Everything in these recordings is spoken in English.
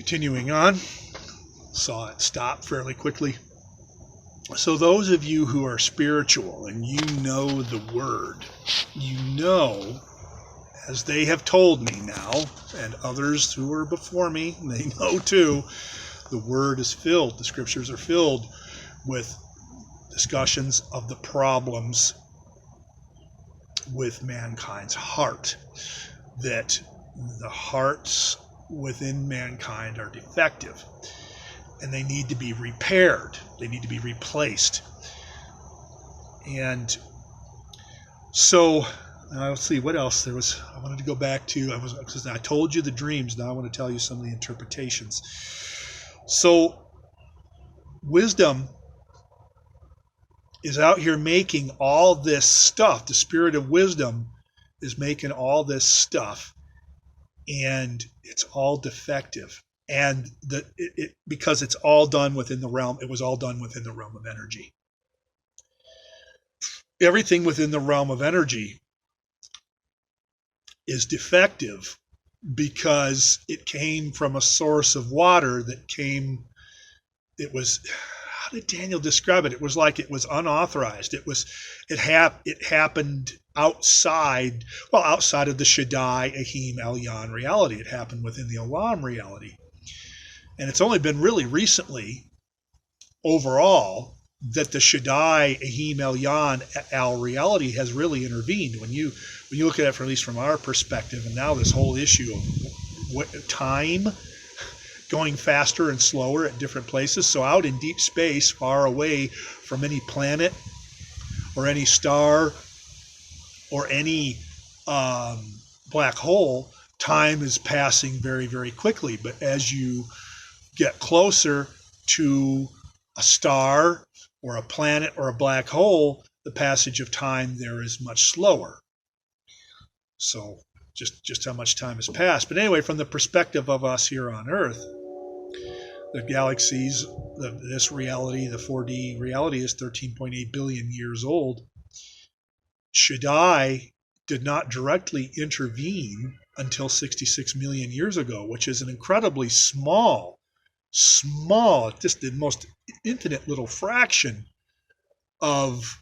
Continuing on, saw it stop fairly quickly. So those of you who are spiritual and you know the word, you know, as they have told me now, and others who are before me, they know too, the word is filled, the scriptures are filled with discussions of the problems with mankind's heart, that the hearts within mankind are defective and they need to be repaired, they need to be replaced. And so let's see what else there was. I wanted to go back to, because I told you the dreams, now I want to tell you some of the interpretations. So wisdom is out here making all this stuff. The spirit of wisdom is making all this stuff, and it's all defective. And because it's all done within the realm, it was all done within the realm of energy. Everything within the realm of energy is defective because it came from a source of water that came, it was, how did Daniel describe it? It was like it was unauthorized. It happened outside of the Shaddai, Ehim, Elyon reality. It happened within the Olam reality. And it's only been really recently, overall, that the Shaddai, Ehim, Elyon, Al reality has really intervened. When you look at it, at least from our perspective, and now this whole issue of time going faster and slower at different places. So out in deep space, far away from any planet or any star or any black hole, time is passing very, very quickly. But as you get closer to a star or a planet or a black hole, the passage of time there is much slower. So just how much time has passed. But anyway, from the perspective of us here on Earth, the galaxies, this reality, the 4D reality is 13.8 billion years old. Shaddai did not directly intervene until 66 million years ago, which is an incredibly small, just the most infinite little fraction of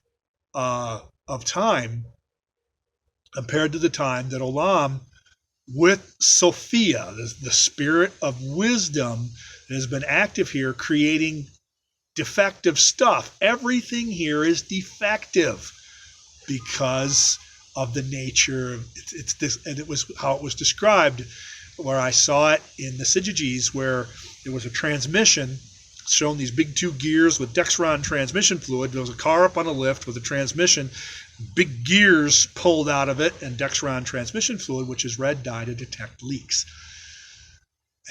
time compared to the time that Olam, with Sophia, the spirit of wisdom that has been active here, creating defective stuff. Everything here is defective because of the nature of it's this, and it was how it was described, where I saw it in the Sammitchez, where there was a transmission showing these big two gears with Dexron transmission fluid. There was a car up on a lift with a transmission, big gears pulled out of it, and Dexron transmission fluid, which is red dye to detect leaks.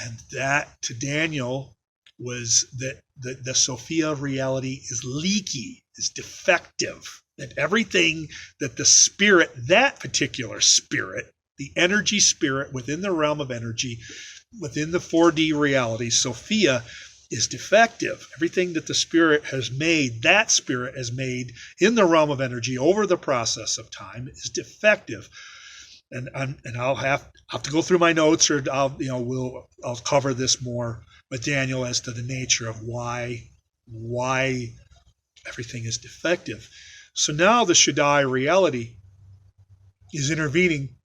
And that, to Daniel, was that the Sophia reality is leaky, is defective. And everything that the spirit, that particular spirit, the energy spirit within the realm of energy, within the 4D reality, Sophia, is defective. Everything that the spirit has made, that spirit has made in the realm of energy over the process of time, is defective. And I'll have to go through my notes, or I'll cover this more with Daniel as to the nature of why everything is defective. So now the Shaddai reality is intervening.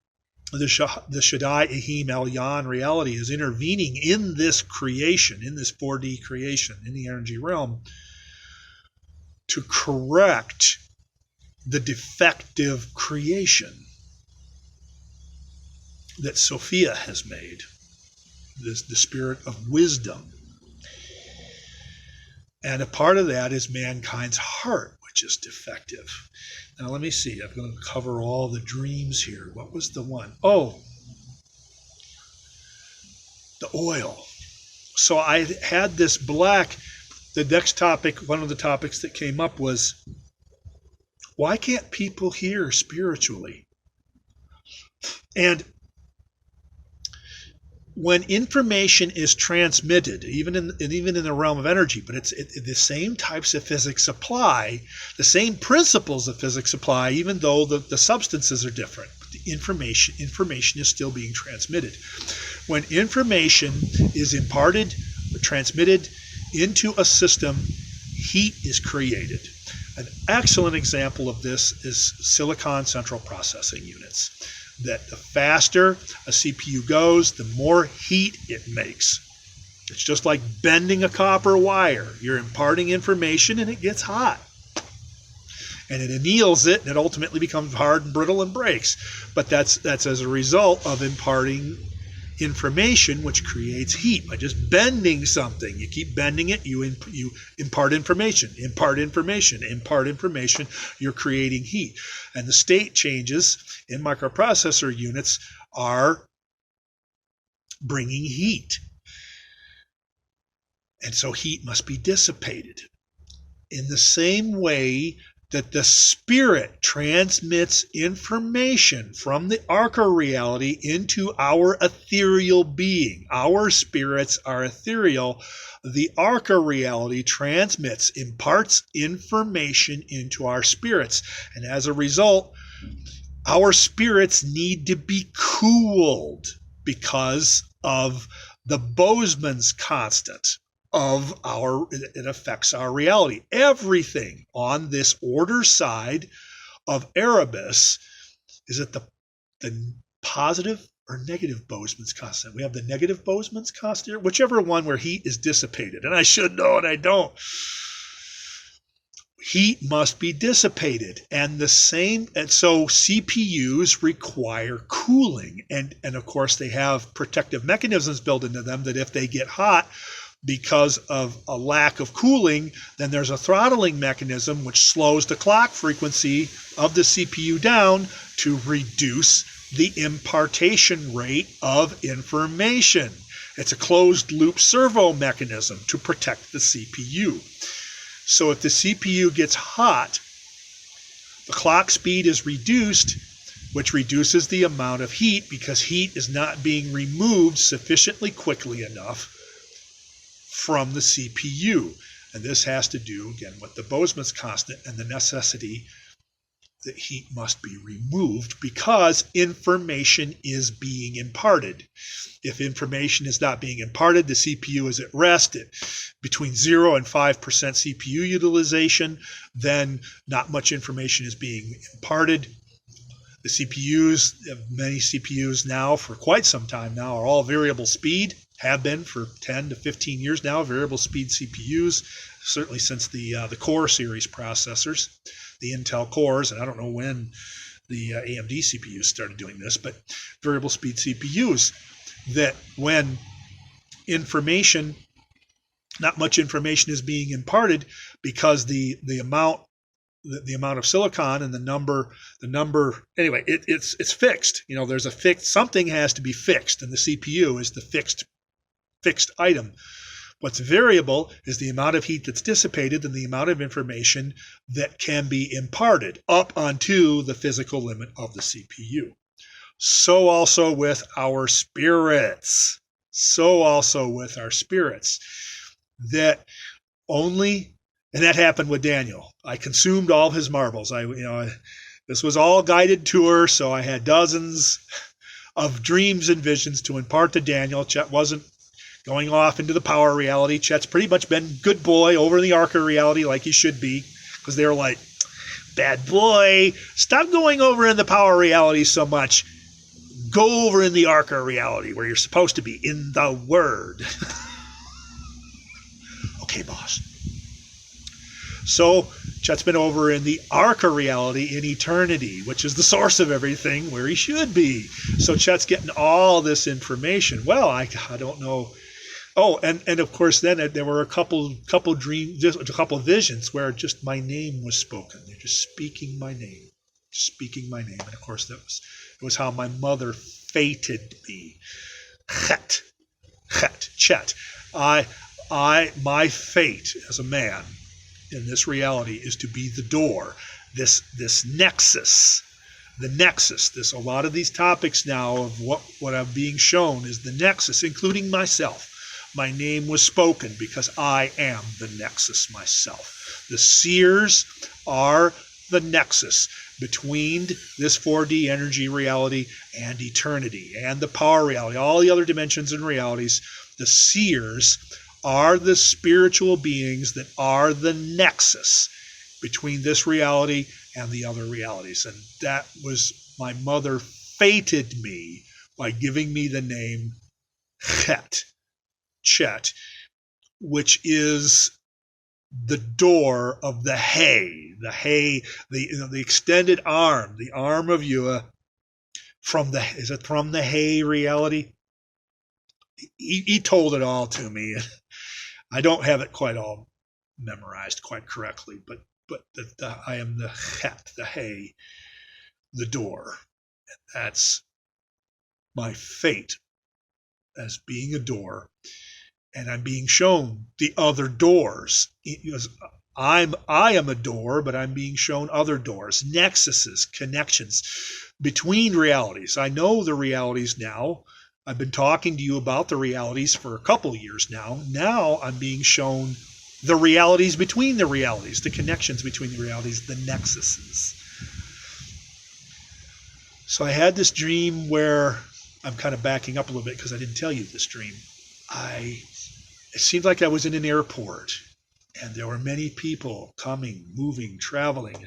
The Shaddai, Ehim, Elyon reality is intervening in this creation, in this 4D creation, in the energy realm, to correct the defective creation that Sophia has made, the spirit of wisdom. And a part of that is mankind's heart, which is defective. Now let me see. I'm going to cover all the dreams here. What was the one? Oh, the oil. So I had this black. The next topic, one of the topics that came up was, why can't people hear spiritually? And when information is transmitted, even in the realm of energy, but it's the same types of physics apply, the same principles of physics apply, even though the substances are different. The information is still being transmitted. When information is imparted or transmitted into a system, heat is created. An excellent example of this is silicon central processing units. That the faster a CPU goes, the more heat it makes. It's just like bending a copper wire. You're imparting information and it gets hot. And it anneals it, and it ultimately becomes hard and brittle and breaks. But that's as a result of imparting information, which creates heat. By just bending something, you keep bending it, you impart information, you're creating heat. And the state changes in microprocessor units are bringing heat. And so heat must be dissipated. In the same way that the spirit transmits information from the arca reality into our ethereal being. Our spirits are ethereal. The arca reality imparts information into our spirits. And as a result, our spirits need to be cooled because of the Boseman's constant. It affects our reality. Everything on this order side of Erebus is at the positive or negative Boseman's constant. We have the negative Boseman's constant, whichever one where heat is dissipated. And I should know and I don't. Heat must be dissipated. And so CPUs require cooling. And of course they have protective mechanisms built into them that if they get hot, because of a lack of cooling, then there's a throttling mechanism which slows the clock frequency of the CPU down to reduce the impartation rate of information. It's a closed loop servo mechanism to protect the CPU. So if the CPU gets hot, the clock speed is reduced, which reduces the amount of heat because heat is not being removed sufficiently quickly enough from the CPU. And this has to do, again, with the Boseman's constant and the necessity that heat must be removed because information is being imparted. If information is not being imparted, the CPU is at rest at between 0 and 5% CPU utilization, then not much information is being imparted. The CPUs, many CPUs now for quite some time now, are all variable speed. Have been for 10 to 15 years now, variable speed CPUs, certainly since the Core series processors, the Intel cores, and I don't know when the AMD CPUs started doing this, but variable speed CPUs that when not much information is being imparted because the amount of silicon and the number anyway, it's fixed. There's a fixed, something has to be fixed, and the CPU is the fixed item. What's variable is the amount of heat that's dissipated and the amount of information that can be imparted up onto the physical limit of the CPU. So also with our spirits. That happened with Daniel. I consumed all of his marbles. This was all guided tour, so I had dozens of dreams and visions to impart to Daniel. Chet wasn't going off into the power reality. Chet's pretty much been good boy over in the Arca reality like he should be, because they were like, bad boy, stop going over in the power reality so much. Go over in the Arca reality where you're supposed to be, in the Word. Okay, boss. So Chet's been over in the Arca reality in eternity, which is the source of everything, where he should be. So Chet's getting all this information. Well, I don't know. Oh, and of course, then there were a couple dreams, just a couple visions where just my name was spoken. They're just speaking my name, And of course, it was how my mother fated me. Chet. My fate as a man in this reality is to be the door, this nexus. The nexus, a lot of these topics now of what I'm being shown is the nexus, including myself. My name was spoken because I am the nexus myself. The seers are the nexus between this 4D energy reality and eternity and the power reality, all the other dimensions and realities. The seers are the spiritual beings that are the nexus between this reality and the other realities. And that was, my mother fated me by giving me the name Chet, which is the door of the hay, the extended arm, the arm of Yahuah from the hay reality? He told it all to me. I don't have it quite all memorized quite correctly, but I am the hay, the door. And that's my fate as being a door. And I'm being shown the other doors. I am a door, but I'm being shown other doors, nexuses, connections between realities. I know the realities now. I've been talking to you about the realities for a couple years now. Now I'm being shown the realities between the realities, the connections between the realities, the nexuses. So I had this dream where, I'm kind of backing up a little bit because I didn't tell you this dream. It seemed like I was in an airport, and there were many people coming, moving, traveling,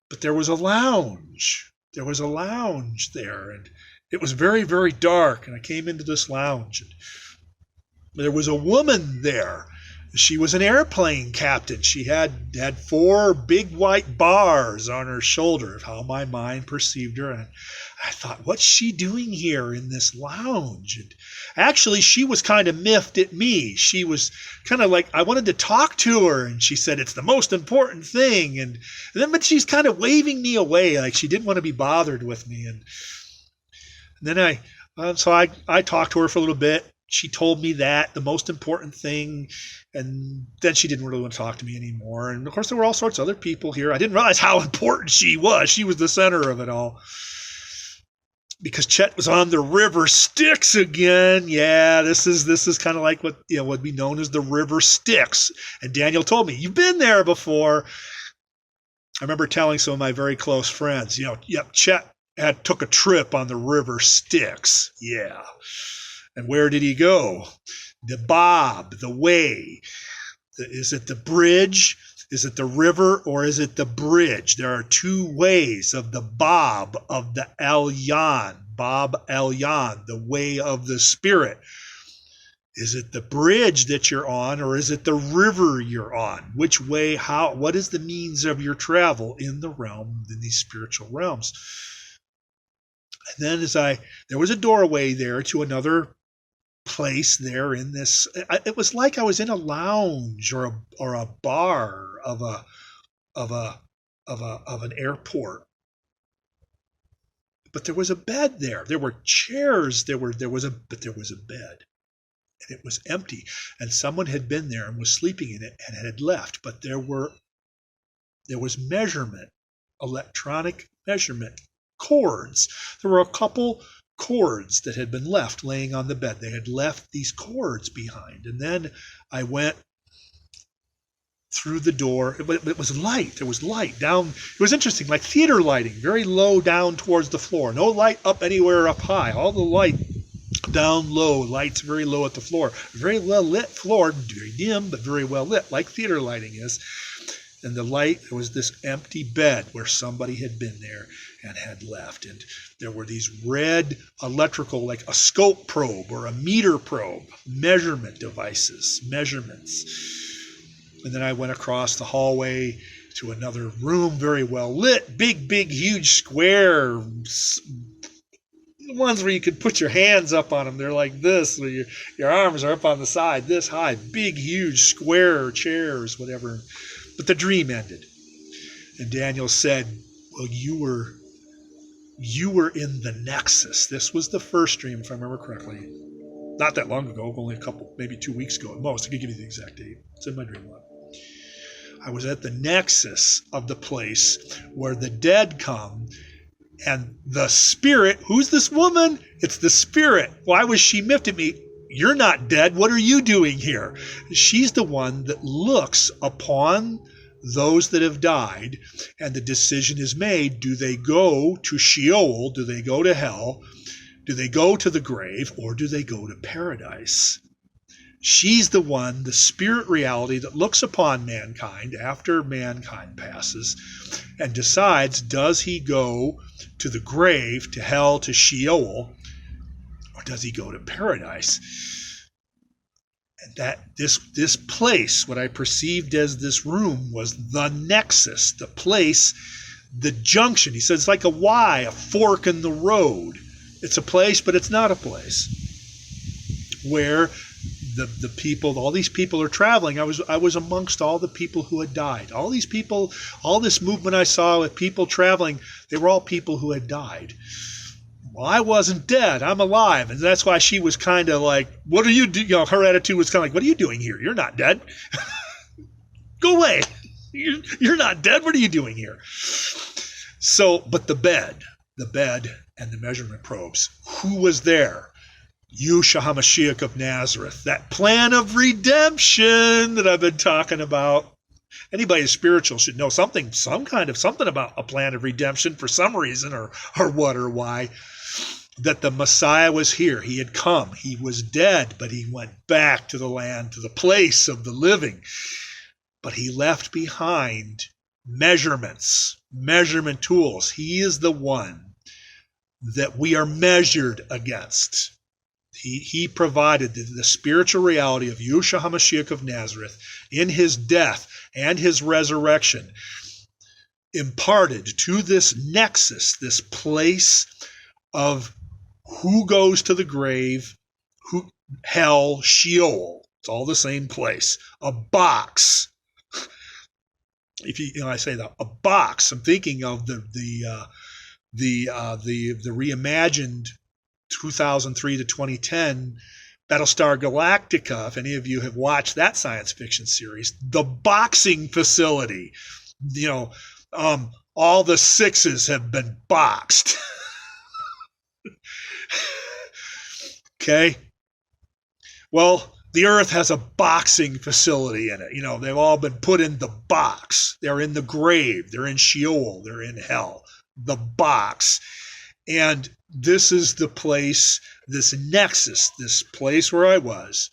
but there was a lounge. There was a lounge there, and it was very, very dark, and I came into this lounge, and there was a woman there. She was an airplane captain. She had 4 big white bars on her shoulder, of how my mind perceived her. And I thought, what's she doing here in this lounge? And actually, she was kind of miffed at me. She was kind of like, I wanted to talk to her, and she said, it's the most important thing. But she's kind of waving me away, like she didn't want to be bothered with me. And then I talked to her for a little bit. She told me that, the most important thing, and then she didn't really want to talk to me anymore. And of course, there were all sorts of other people here. I didn't realize how important she was. She was the center of it all. Because Chet was on the river Styx again. Yeah, this is kind of like what would be known as the river Styx. And Daniel told me, you've been there before. I remember telling some of my very close friends, Chet took a trip on the river Styx. Yeah. And where did he go? The Bob, the way. Is it the bridge? Is it the river, or is it the bridge? There are 2 ways of the Bob of the Elyon. Bob Elyon, the way of the Spirit. Is it the bridge that you're on, or is it the river you're on? Which way, how, what is the means of your travel in the realm, in these spiritual realms? And then there was a doorway there to another place there in this. It was like I was in a lounge or a bar of an airport. But there was a bed there. There were chairs. There was a bed, and it was empty. And someone had been there and was sleeping in it and had left. But there was measurement, electronic measurement cords. There were a couple cords that had been left laying on the bed. They had left these cords behind. And then I went through the door. It was light. There was light down. It was interesting, like theater lighting, very low down towards the floor. No light up anywhere up high. All the light down low, lights very low at the floor. Very well lit floor, very dim, but very well lit, like theater lighting is. And the light, there was this empty bed where somebody had been there and had left. And there were these red electrical, like a scope probe or a meter probe, measurement devices, measurements. And then I went across the hallway to another room, very well lit, big, huge square, the ones where you could put your hands up on them. They're like this, where your arms are up on the side, this high, big, huge square chairs, whatever. But the dream ended. And Daniel said, well, you were in the Nexus. This was the first dream, if I remember correctly. Not that long ago, only a couple, maybe 2 weeks ago at most. I could give you the exact date. It's in my dream log. I was at the Nexus of the place where the dead come, and the spirit, who's this woman? It's the spirit. Why was she miffed at me? You're not dead. What are you doing here? She's the one that looks upon those that have died, and the decision is made, do they go to Sheol, do they go to hell, do they go to the grave, or do they go to paradise? She's the one, the spirit reality, that looks upon mankind after mankind passes and decides, does he go to the grave, to hell, to Sheol, or does he go to paradise? And that this place, what I perceived as this room, was the nexus, the place, the junction. He says it's like a Y, a fork in the road. It's a place, but it's not a place, where the people, all these people are traveling. I was amongst all the people who had died. All these people, all this movement I saw with people traveling, they were all people who had died. Well, I wasn't dead. I'm alive. And that's why she was kind of like, what are you doing? You know, her attitude was kind of like, what are you doing here? You're not dead. Go away. You're not dead. What are you doing here? So, but the bed and the measurement probes, who was there? Yahuah HaMashiach of Nazareth, that plan of redemption that I've been talking about. Anybody who's spiritual should know something about a plan of redemption for some reason, or what or why. That the Messiah was here. He had come. He was dead, but he went back to the land, to the place of the living. But he left behind measurements, measurement tools. He is the one that we are measured against. He provided the spiritual reality of Yahuah HaMashiach of Nazareth in his death and his resurrection, imparted to this nexus, this place of who goes to the grave, who, hell, Sheol. It's all the same place. A box. I say that, a box. I'm thinking of the reimagined 2003 to 2010 Battlestar Galactica, if any of you have watched that science fiction series, the boxing facility. All the sixes have been boxed. Okay? Well, the earth has a boxing facility in it. They've all been put in the box. They're in the grave. They're in Sheol. They're in hell. The box. And this is the place, this nexus, this place where I was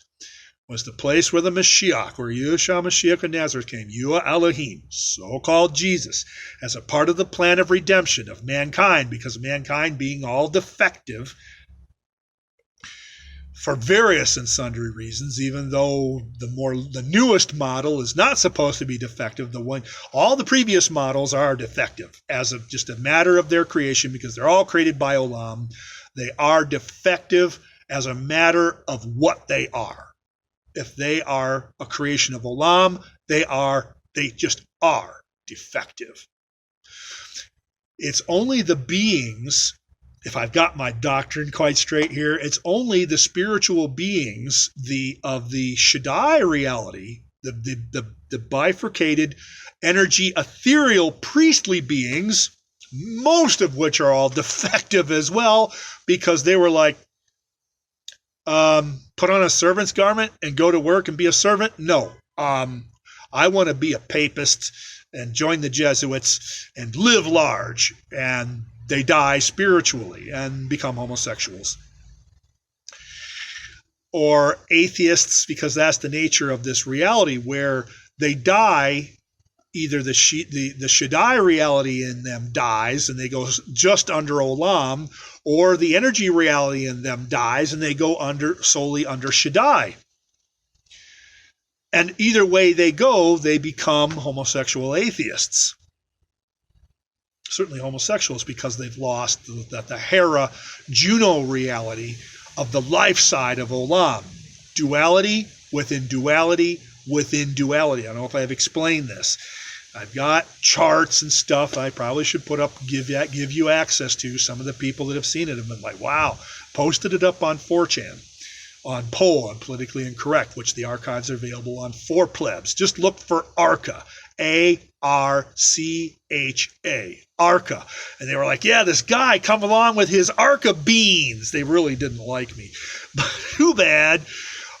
the place where the Mashiach, where Yahuah Mashiach of Nazareth came, Yahuah Al Ehim, so-called Jesus, as a part of the plan of redemption of mankind, because mankind being all defective for various and sundry reasons, even though the newest model is not supposed to be defective. All the previous models are defective as of just a matter of their creation, because they're all created by Olam. They are defective as a matter of what they are. If they are a creation of Olam, they just are defective. It's only the beings, if I've got my doctrine quite straight here, it's only the spiritual beings of the Shaddai reality, the bifurcated energy ethereal priestly beings, most of which are all defective as well, because they were like, put on a servant's garment and go to work and be a servant? No. I want to be a papist and join the Jesuits and live large. And they die spiritually and become homosexuals. Or atheists, because that's the nature of this reality, where they die, either the Shaddai reality in them dies and they go just under Olam, or the energy reality in them dies and they go solely under Shaddai. And either way they go, they become homosexual atheists. Certainly homosexuals, because they've lost the Hera Juno reality of the life side of Olam. Duality within duality within duality. I don't know if I've explained this. I've got charts and stuff I probably should put up, give you access to. Some of the people that have seen it have been like, wow, posted it up on 4chan, on Poll, on Politically Incorrect, which the archives are available on 4plebs. Just look for ARCA, A-R-C-H-A, ARCA. And they were like, yeah, this guy come along with his ARCA beans. They really didn't like me. But too bad.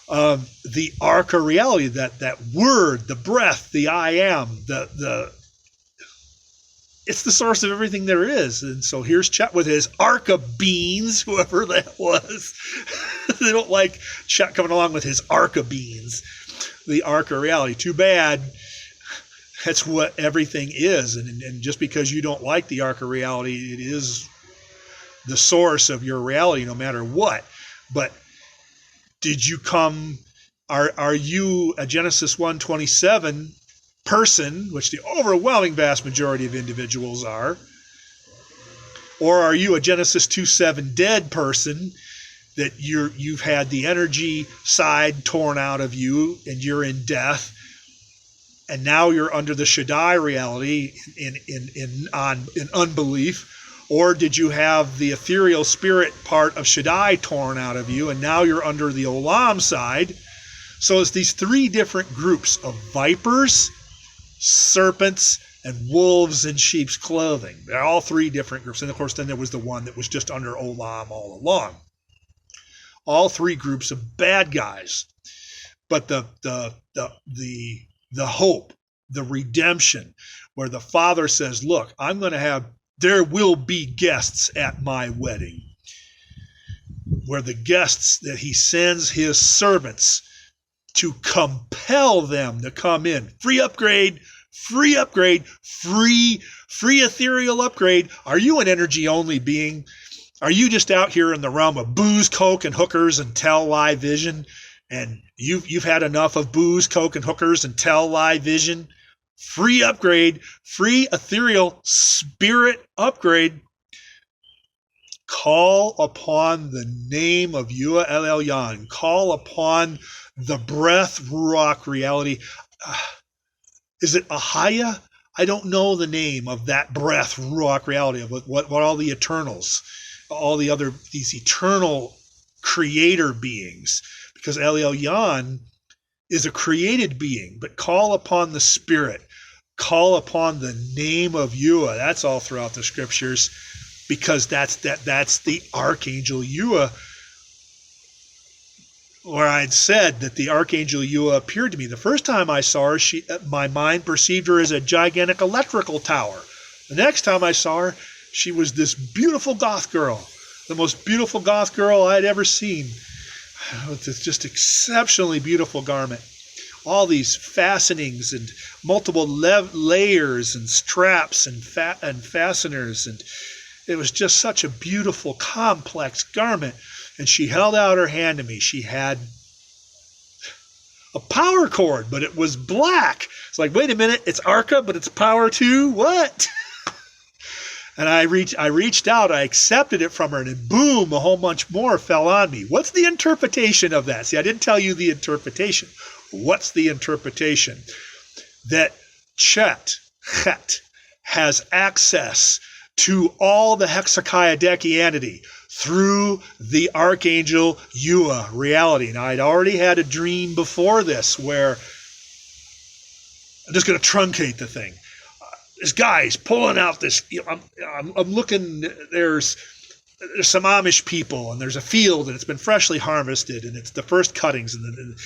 The arc of reality, that word, the breath, the I am, it's the source of everything there is. And so here's Chet with his arc of beans, whoever that was. They don't like Chet coming along with his arc of beans, the arc of reality. Too bad. That's what everything is. And just because you don't like the arc of reality, it is the source of your reality no matter what. But did you come, are you a Genesis 1:27 person, which the overwhelming vast majority of individuals are, or are you a Genesis 2:7 dead person that you've had the energy side torn out of you and you're in death, and now you're under the Shaddai reality in unbelief? Or did you have the ethereal spirit part of Shaddai torn out of you, and now you're under the Olam side? So it's these three different groups of vipers, serpents, and wolves in sheep's clothing. They're all three different groups. And of course, then there was the one that was just under Olam all along. All three groups of bad guys. But the hope, the redemption, where the Father says, look, there will be guests at my wedding. Where the guests that he sends his servants to compel them to come in. Free upgrade, free ethereal upgrade. Are you an energy-only being? Are you just out here in the realm of booze, coke, and hookers and tell lie vision? And you've had enough of booze, coke, and hookers and tell lie vision? Free upgrade, free ethereal spirit upgrade. Call upon the name of Yahuah Al Elyon. Call upon the breath, Ruach reality. Is it Ahaya? I don't know the name of that breath, Ruach reality, of what all the eternals, all the other, these eternal creator beings. Because Al Elyon is a created being, but call upon the Spirit. Call upon the name of Yahuah. That's all throughout the scriptures, because that's the Archangel Yahuah, where I'd said that the Archangel Yahuah appeared to me. The first time I saw her, my mind perceived her as a gigantic electrical tower. The next time I saw her, she was this beautiful goth girl, the most beautiful goth girl I'd ever seen. It's just exceptionally beautiful garment. All these fastenings and multiple layers and straps and fasteners, and it was just such a beautiful, complex garment. And she held out her hand to me. She had a power cord, but it was black. It's like, wait a minute, it's Arca, but it's power too? What? And I reached out, I accepted it from her, and then boom, a whole bunch more fell on me. What's the interpretation of that? See, I didn't tell you the interpretation. What's the interpretation? That Chet has access to all the hexakiadechianity through the Archangel Yahuah reality. Now, I'd already had a dream before this where I'm just going to truncate the thing. This guy's pulling out this. I'm looking. There's some Amish people, and there's a field, and it's been freshly harvested, and it's the first cuttings, and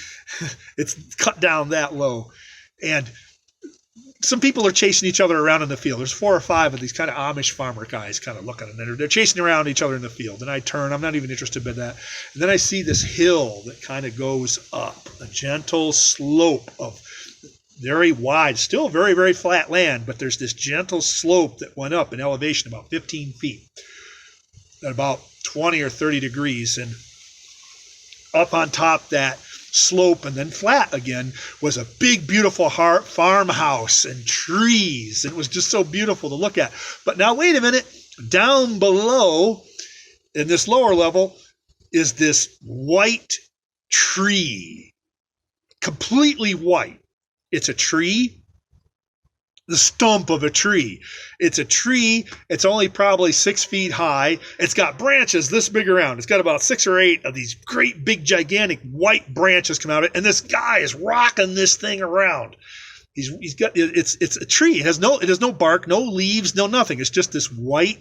it's cut down that low, and some people are chasing each other around in the field. There's 4 or 5 of these kind of Amish farmer guys kind of looking, and they're chasing around each other in the field. And I turn. I'm not even interested in that. And then I see this hill that kind of goes up, a gentle slope of very wide, still very, very flat land, but there's this gentle slope that went up in elevation about 15 feet at about 20 or 30 degrees. And up on top that slope and then flat again was a big, beautiful farmhouse and trees. It was just so beautiful to look at. But now, wait a minute. Down below, in this lower level, is this white tree. Completely white. It's a tree, the stump of a tree. It's a tree. It's only probably 6 feet high. It's got branches this big around. It's got about 6 or 8 of these great, big, gigantic white branches come out of it. And this guy is rocking this thing around. He's got, it's a tree. It has no bark, no leaves, no nothing. It's just this white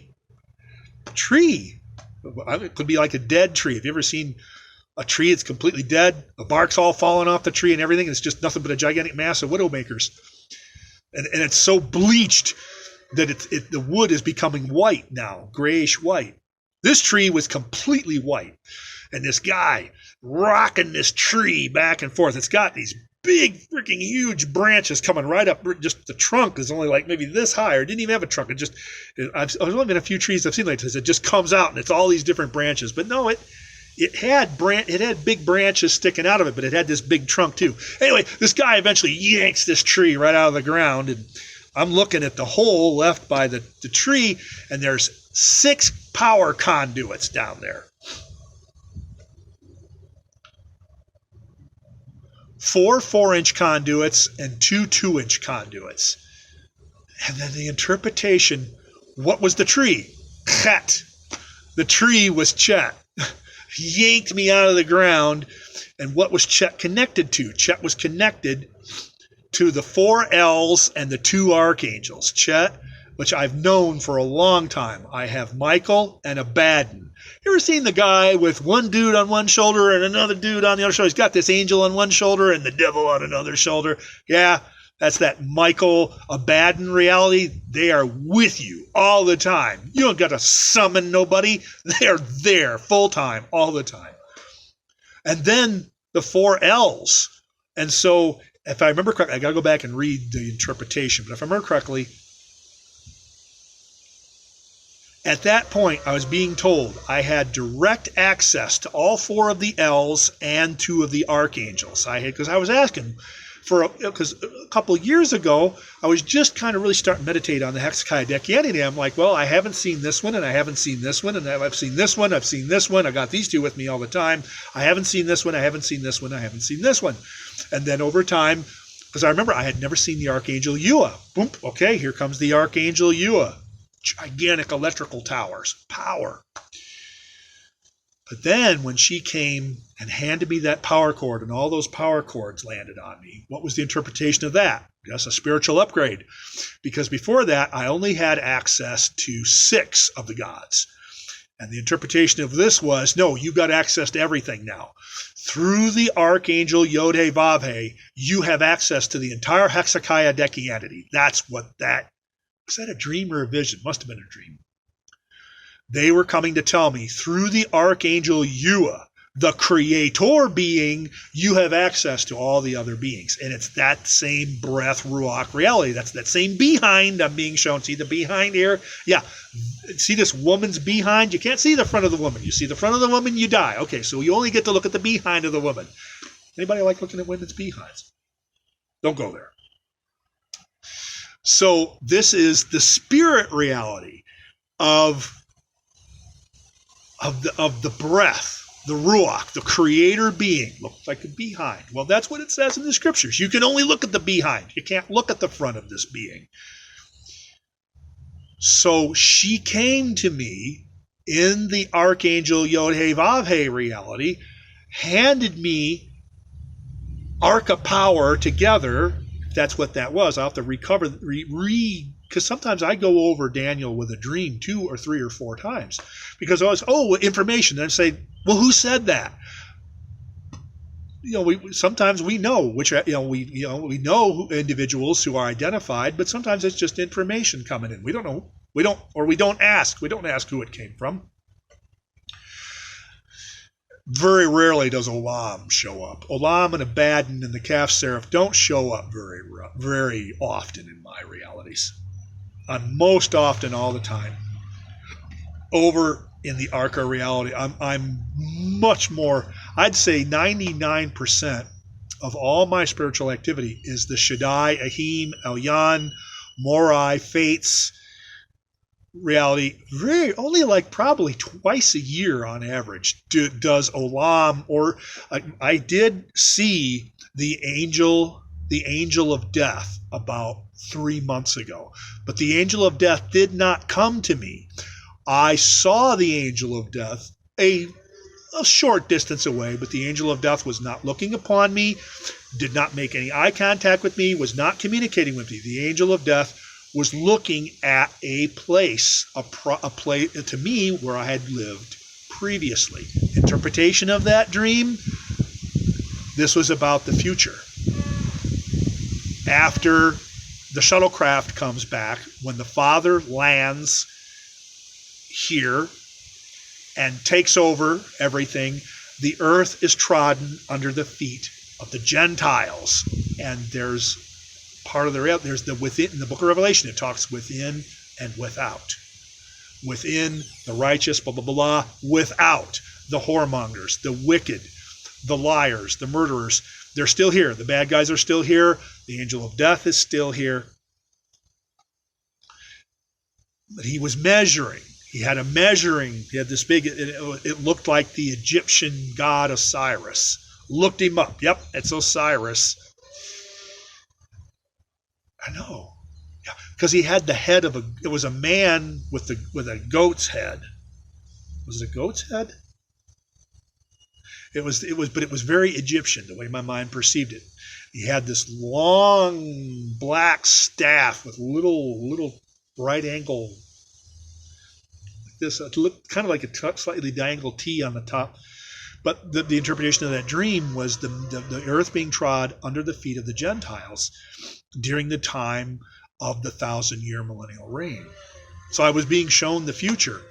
tree. It could be like a dead tree. Have you ever seen a tree that's completely dead, the bark's all falling off the tree and everything. It's just nothing but a gigantic mass of widowmakers. And it's so bleached that the wood is becoming white now, grayish white. This tree was completely white. And this guy rocking this tree back and forth. It's got these big freaking huge branches coming right up. Just the trunk is only like maybe this high, or didn't even have a trunk. I've only been a few trees I've seen like this. It just comes out and it's all these different branches. But no, it had big branches sticking out of it, but it had this big trunk too. Anyway, this guy eventually yanks this tree right out of the ground, and I'm looking at the hole left by the tree, and there's 6 power conduits down there. 4 4-inch conduits and 2 2-inch conduits. And then the interpretation, what was the tree? Chet. The tree was Chet. Yanked me out of the ground. And what was Chet connected to? Chet was connected to the 4 L's and the 2 archangels. Chet, which I've known for a long time. I have Michael and Abaddon. You ever seen the guy with one dude on one shoulder and another dude on the other shoulder? He's got this angel on one shoulder and the devil on another shoulder. Yeah, that's that Michael Abaddon reality. They are with you all the time. You don't got to summon nobody. They are there full time all the time. And then the 4 L's. And so if I remember correctly, I got to go back and read the interpretation. But if I remember correctly, at that point, I was being told I had direct access to all 4 of the L's and 2 of the archangels. Because I was asking because a couple of years ago, I was just kind of really starting to meditate on the Hezekiah Dekianity. I'm like, well, I haven't seen this one, and I haven't seen this one, and I've seen this one, I've seen this one. I got these 2 with me all the time. I haven't seen this one, I haven't seen this one, I haven't seen this one. And then over time, because I remember I had never seen the Archangel Yahuah. Boom, okay, here comes the Archangel Yahuah. Gigantic electrical towers, power. But then when she came and handed me that power cord and all those power cords landed on me, what was the interpretation of that? Yes, a spiritual upgrade. Because before that, I only had access to 6 of the gods. And the interpretation of this was, no, you got access to everything now. Through the Archangel Yod-Heh-Vav-Heh, you have access to the entire Hezekiah Dekianity. That's what that. Was that a dream or a vision? Must have been a dream. They were coming to tell me, through the Archangel Yahuah, the creator being, you have access to all the other beings. And it's that same breath, ruach reality. That's that same behind I'm being shown. See the behind here? Yeah. See this woman's behind? You can't see the front of the woman. You see the front of the woman, you die. Okay, so you only get to look at the behind of the woman. Anybody like looking at women's behinds? Don't go there. So this is the spirit reality of the breath, the ruach, the creator being. Looks like a behind. Well, that's what it says in the scriptures. You can only look at the behind. You can't look at the front of this being. So she came to me in the Archangel Yod-Heh-Vav-Heh reality, handed me Ark of Power together. That's what that was. I'll have to recover, because sometimes I go over Daniel with a dream 2 or 3 or 4 times, because I was, information. And I say, well, who said that? Sometimes we know which, we know individuals who are identified, but sometimes it's just information coming in. We don't know. We don't ask. We don't ask who it came from. Very rarely does Olam show up. Olam and Abaddon and the Calf Seraph don't show up very often in my realities. I'm most often all the time over in the Arca reality. I'm much more, I'd say 99% of all my spiritual activity is the Shaddai, Ehim, Elyon, Morai, Fates reality. Only like probably twice a year on average does Olam, or I did see the angel of death about 3 months ago, but the angel of death did not come to me. I saw the angel of death a short distance away, but the angel of death was not looking upon me, did not make any eye contact with me, was not communicating with me. The angel of death was looking at a place, a place to me where I had lived previously. Interpretation of that dream, this was about the future. After the shuttlecraft comes back, when the Father lands here and takes over everything, the earth is trodden under the feet of the Gentiles. And there's part of there's the within, in the book of Revelation, it talks within and without. Within, the righteous, blah, blah, blah, blah. Without, the whoremongers, the wicked, the liars, the murderers. They're still here. The bad guys are still here. The angel of death is still here. But he was measuring. He had a measuring. He had this big, it looked like the Egyptian god Osiris. Looked him up. Yep, it's Osiris. I know. Yeah, because he had the head of it was a man with a goat's head. Was it a goat's head? It was, but it was very Egyptian, the way my mind perceived it. He had this long black staff with little right angle, like this. It looked kind of like a slightly diagonal T on the top. But the interpretation of that dream was the earth being trod under the feet of the Gentiles during the time of the 1,000-year millennial reign. So I was being shown the future,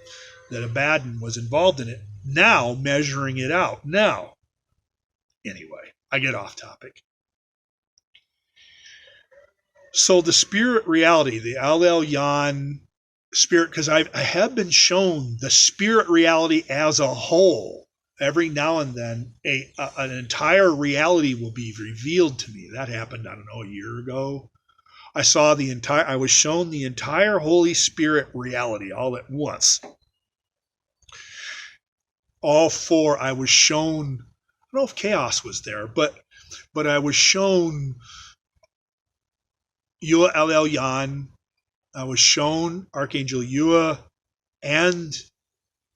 that Abaddon was involved in it, now measuring it out. Now, anyway, I get off topic. So the spirit reality, the Al Elyon spirit, because I have been shown the spirit reality as a whole. Every now and then, an entire reality will be revealed to me. That happened, I don't know, a year ago. I was shown the entire Holy Spirit reality all at once. All four, I was shown, I don't know if chaos was there, but I was shown Yahuah Al Elyon. I was shown Archangel Yahuah and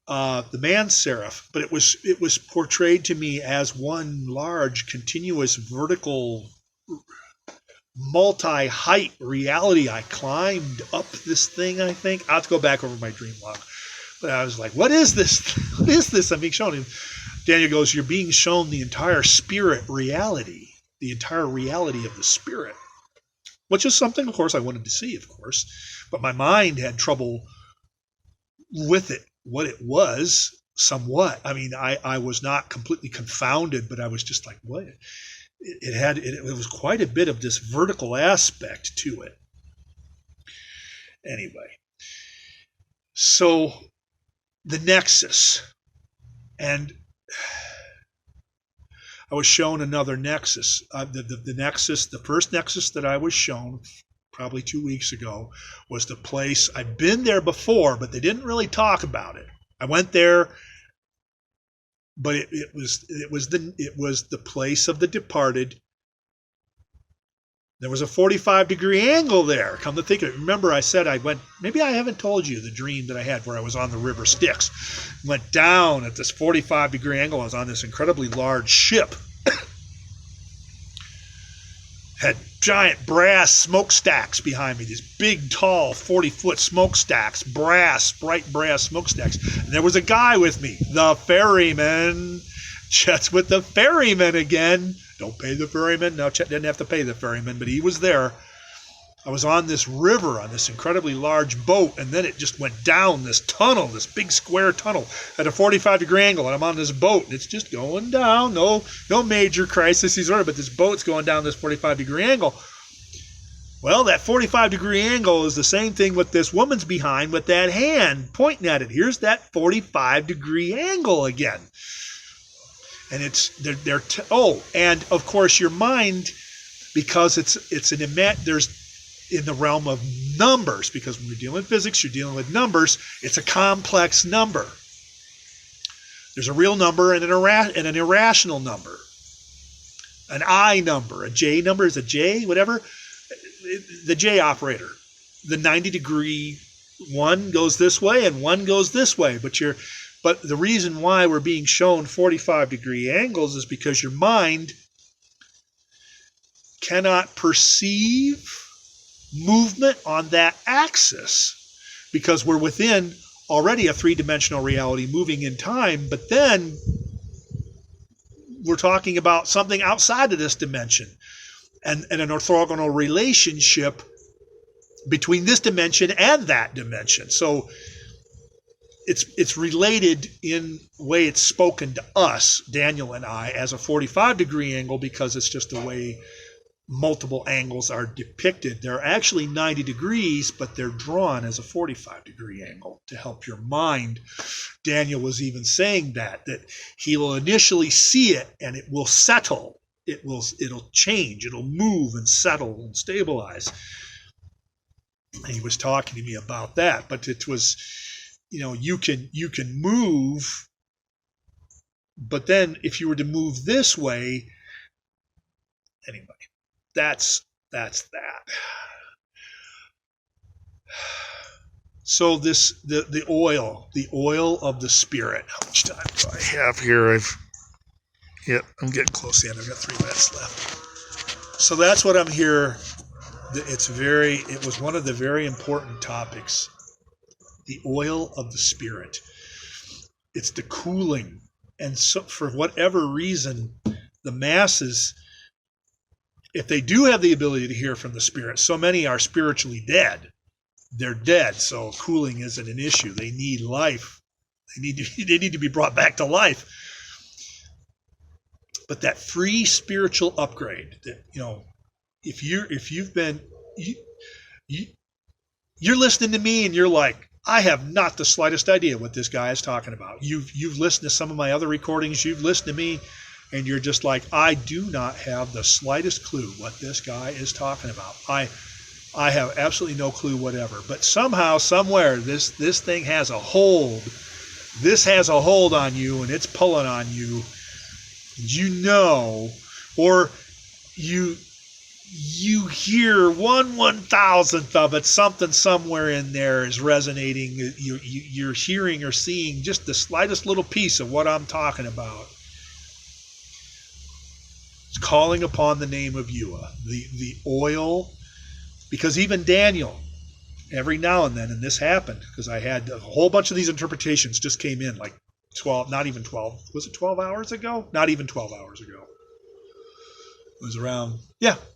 the man seraph, but it was portrayed to me as one large, continuous, vertical, multi-height reality. I climbed up this thing, I think. I'll have to go back over my dream log. But I was like, what is this? What is this I'm being shown? And Daniel goes, you're being shown the entire spirit reality, the entire reality of the spirit, which is something, of course, I wanted to see, of course. But my mind had trouble with it, what it was, somewhat. I mean, I was not completely confounded, but I was just like, what? It was quite a bit of this vertical aspect to it. Anyway, so the Nexus, and I was shown another Nexus. The Nexus, the first Nexus that I was shown probably 2 weeks ago, was the place. I've been there before, but they didn't really talk about it. I went there, but it was the place of the departed. There was a 45-degree angle there. Come to think of it, remember I said I went. Maybe I haven't told you the dream that I had where I was on the River Styx, went down at this 45-degree angle. I was on this incredibly large ship. Had giant brass smokestacks behind me, these big, tall, 40-foot smokestacks, bright brass smokestacks. And there was a guy with me, the ferryman. Chet's with the ferryman again. Don't pay the ferryman. No, Chet didn't have to pay the ferryman, but he was there. I was on this river, on this incredibly large boat, and then it just went down this tunnel, this big square tunnel at a 45-degree angle, and I'm on this boat, and it's just going down. No major crises, but this boat's going down this 45-degree angle. Well, that 45-degree angle is the same thing with this woman's behind with that hand pointing at it. Here's that 45-degree angle again. And and of course your mind, because there's in the realm of numbers, because when you're dealing with physics, you're dealing with numbers. It's a complex number. There's a real number and an irrational number. An I number, a J number is a J, whatever. The J operator. The 90-degree one goes this way and one goes this way. But the reason why we're being shown 45-degree angles is because your mind cannot perceive movement on that axis, because we're within already a three-dimensional reality moving in time, but then we're talking about something outside of this dimension and an orthogonal relationship between this dimension and that dimension. So it's related in the way it's spoken to us, Daniel and I, as a 45-degree angle, because it's just the way multiple angles are depicted. They're actually 90 degrees, but they're drawn as a 45-degree angle to help your mind. Daniel was even saying that he will initially see it and it will settle. It'll change. It'll move and settle and stabilize. And he was talking to me about that, but it was, you can move, but then if you were to move this way, anyway, that's that. So the oil of the Spirit. How much time do I have here? I'm getting close to the end. I've got 3 minutes left. So that's what I'm here. It was one of the very important topics. The oil of the Spirit. It's the cooling. And so for whatever reason, the masses, if they do have the ability to hear from the Spirit, so many are spiritually dead. They're dead, so cooling isn't an issue. They need life. They need to be brought back to life. But that free spiritual upgrade, that if you're listening to me and you're like, I have not the slightest idea what this guy is talking about. You've listened to some of my other recordings. You've listened to me, and you're just like, I do not have the slightest clue what this guy is talking about. I have absolutely no clue whatever. But somehow, somewhere, this thing has a hold. This has a hold on you, and it's pulling on you. Or you hear 1/1000th of it, something somewhere in there is resonating. You're hearing or seeing just the slightest little piece of what I'm talking about. It's calling upon the name of Yahuah, the oil, because even Daniel, every now and then, and this happened, because I had a whole bunch of these interpretations just came in, like 12, not even 12, was it 12 hours ago? Not even 12 hours ago. It was around,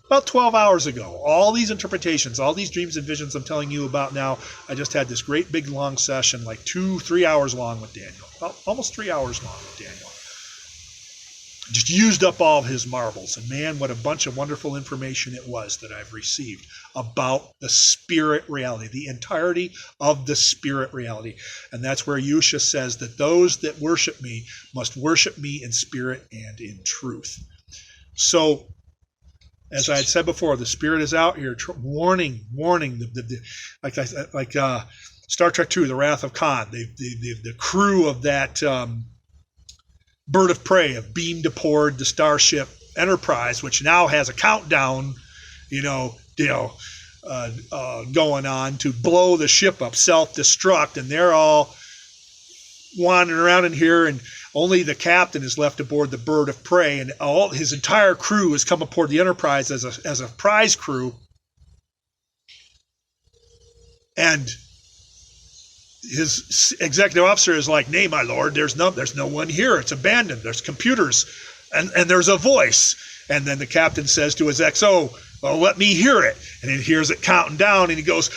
about 12 hours ago. All these interpretations, all these dreams and visions I'm telling you about now, I just had this great big long session, like 2-3 hours long with Daniel. Well, almost 3 hours long with Daniel. Just used up all of his marbles. And man, what a bunch of wonderful information it was that I've received about the spirit reality, the entirety of the spirit reality. And that's where Yahuah says that those that worship me must worship me in spirit and in truth. So, as I had said before, the Spirit is out here, warning. Like Star Trek II, The Wrath of Khan, the crew of that bird of prey have beamed aboard the Starship Enterprise, which now has a countdown, going on to blow the ship up, self-destruct, and they're all wandering around in here, and only the captain is left aboard the bird of prey, and all his entire crew has come aboard the Enterprise as a prize crew. And his executive officer is like, "Nay, my lord, there's no one here. It's abandoned. There's computers, and there's a voice." And then the captain says to his XO, "Well, let me hear it." And he hears it counting down, and he goes,